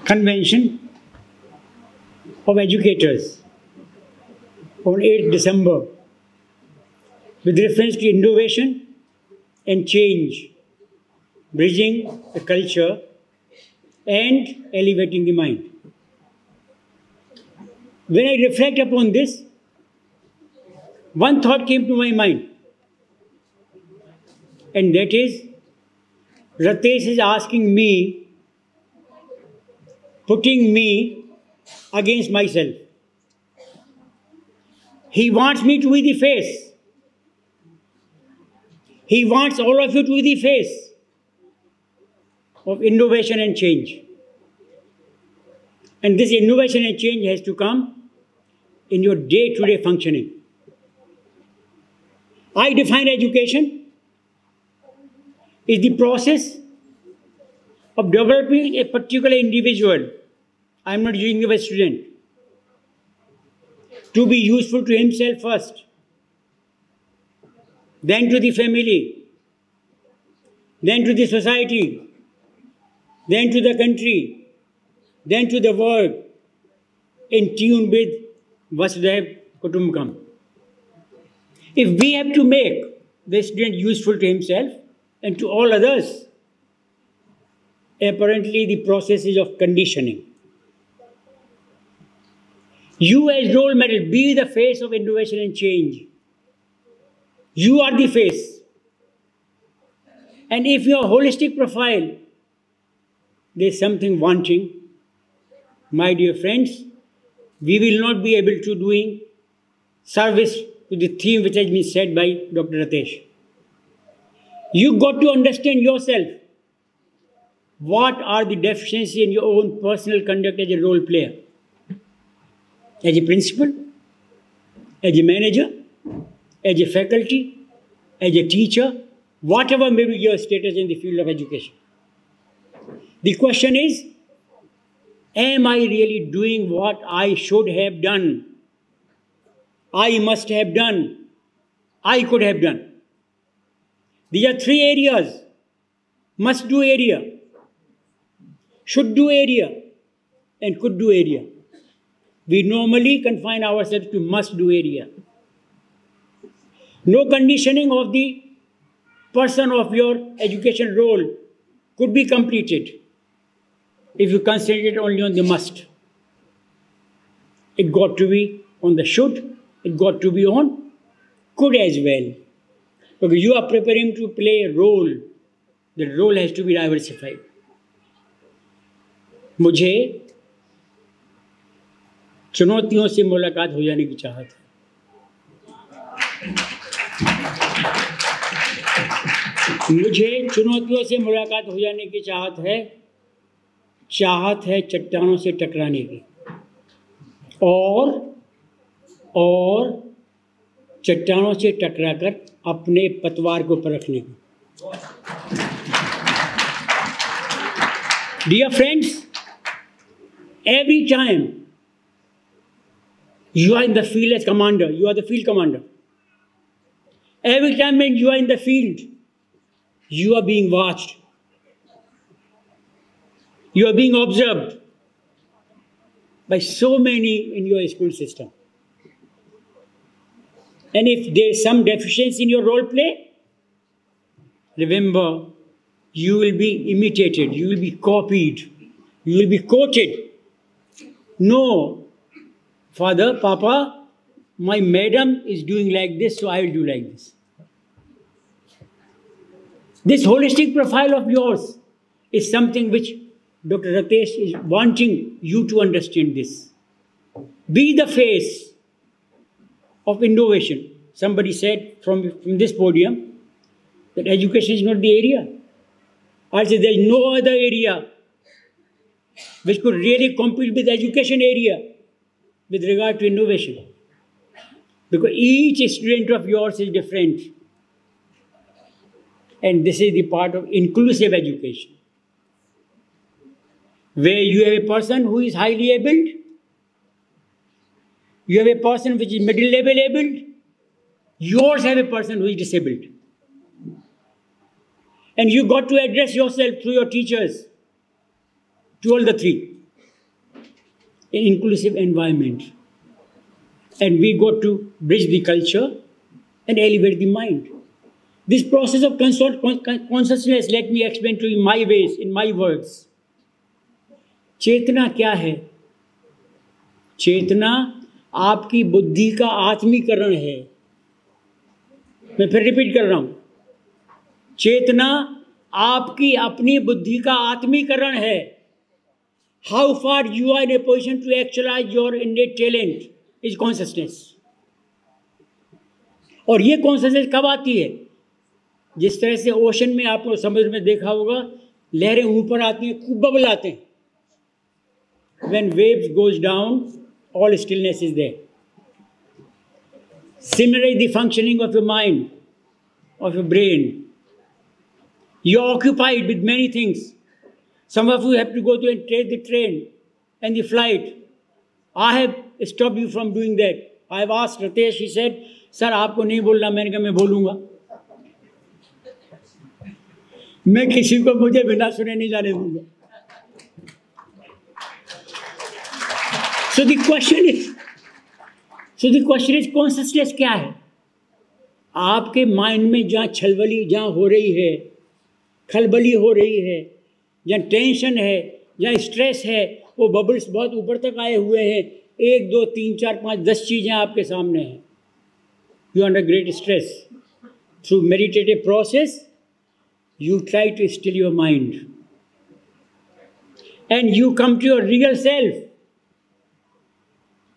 convention of educators on 8th December with reference to innovation and change, bridging the culture and elevating the mind. When I reflect upon this, one thought came to my mind, and that is, Ratesh is asking me, putting me against myself. He wants me to be the face. He wants all of you to be the face of innovation and change. And this innovation and change has to come in your day-to-day functioning. I define education is the process of developing a particular individual. I am not using the word student. To be useful to himself first, then to the family, then to the society, then to the country, then to the world, in tune with Vasudhaiva Kutumbakam. If we have to make the student useful to himself and to all others, apparently the process is of conditioning. You as role model, be the face of innovation and change. You are the face. And if your holistic profile, there is something wanting, my dear friends, we will not be able to doing service to the theme which has been said by Dr. Ratesh. You got to understand yourself. What are the deficiencies in your own personal conduct as a role player? As a principal, as a manager, as a faculty, as a teacher, whatever may be your status in the field of education. The question is, am I really doing what I should have done? I must have done. I could have done. These are three areas. Must do area, should do area, and could do area. We normally confine ourselves to must do area. No conditioning of the person of your education role could be completed if you concentrate only on the must. It got to be on the should, it got to be on could as well. Because you are preparing to play a role, the role has to be diversified. मुझे चुनौतियों से मुलाकात हो जाने की चाहत है। मुझे चुनौतियों से मुलाकात हो जाने की चाहत है चट्टानों से टकराने की और चट्टानों से टकराकर अपने पतवार को परखने की। Dear friends, every time you are in the field as commander, you are the field commander. Every time when you are in the field, you are being watched. You are being observed by so many in your school system. And if there is some deficiency in your role play, remember, you will be imitated, you will be copied, you will be quoted. No, Father, Papa, my madam is doing like this, so I will do like this. This holistic profile of yours is something which Dr. Ratesh is wanting you to understand this. Be the face of innovation. Somebody said from this podium that education is not the area. I said there is no other area which could really compete with the education area with regard to innovation. Because each student of yours is different. And this is the part of inclusive education, where you have a person who is highly abled, you have a person which is middle level abled, you also have a person who is disabled. And you got to address yourself through your teachers to all the three. an inclusive environment. And we got to bridge the culture and elevate the mind. This process of consciousness, let me explain to you my ways, in my words. चेतना क्या है? चेतना आपकी बुद्धि का आत्मीकरण है। मैं फिर repeat कर रहा हूं, चेतना आपकी अपनी बुद्धि का आत्मीकरण है। How far you are in a position to actualise your innate talent is consciousness. और ये कॉन्शियसनेस कब आती है? जिस तरह से ओशन में आपने समुद्र में देखा होगा, लहरें ऊपर आती हैं, खूब बबल आते हैं। When waves goes down, all stillness is there. Similarly, the functioning of your mind, of your brain. You're occupied with many things. Some of you have to go to and take the train and the flight. I have stopped you from doing that. I have asked Ritesh, he said, sir, आपको नहीं बोलना। मैंने कहा मैं बोलूँगा। मैं किसी को मुझे बिना सुने नहीं जाने दूँगा। So the question is consciousness क्या है? आपके माइंड में जहाँ छलबली जहाँ हो रही है, खलबली हो रही है, जहाँ टेंशन है, जहाँ स्ट्रेस है, वो बबल्स बहुत ऊपर तक आए हुए हैं। 1, 2, 3, 4, 5, 10 चीज़ें आपके सामने हैं। You are under great stress. Through meditative process, you try to still your mind. And you come to your real self.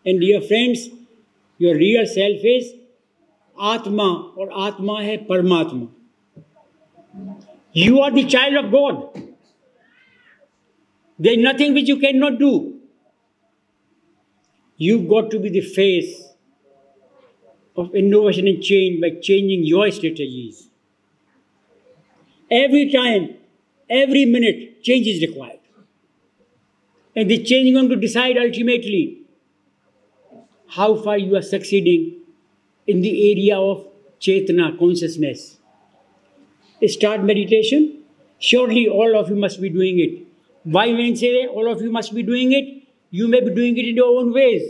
And dear friends, your real self is Atma, और आत्मा है परमात्मा. You are the child of God. There is nothing which you cannot do. You've got to be the face of innovation and change by changing your strategies. Every time, every minute, change is required. And the change is going to decide ultimately how far you are succeeding in the area of Chetana, consciousness. Start meditation. Surely all of you must be doing it. Why when I say all of you must be doing it? You may be doing it in your own ways.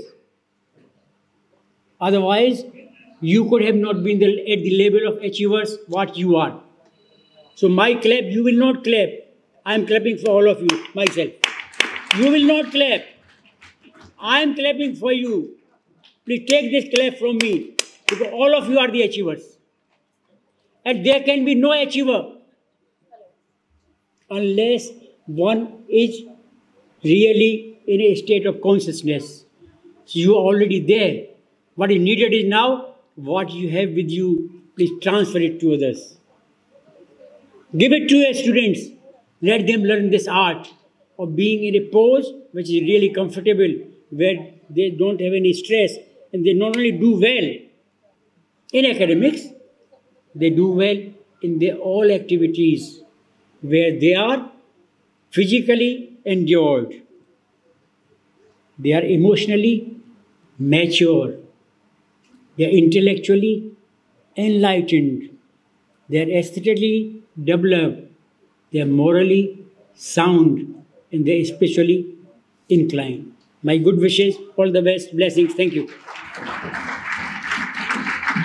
Otherwise, you could have not been at the level of achievers what you are. So my clap, you will not clap. I am clapping for all of you, myself. You will not clap. I am clapping for you. Please take this clap from me, because all of you are the achievers. And there can be no achiever unless one is really in a state of consciousness. So you are already there. What is needed is now what you have with you, please transfer it to others. Give it to your students. Let them learn this art of being in a pose which is really comfortable, where they don't have any stress, and they not only do well in academics, they do well in their all activities where they are physically endured. They are emotionally mature. They are intellectually enlightened. They are aesthetically developed. They are morally sound, and they are spiritually inclined. My good wishes, all the best, blessings. Thank you.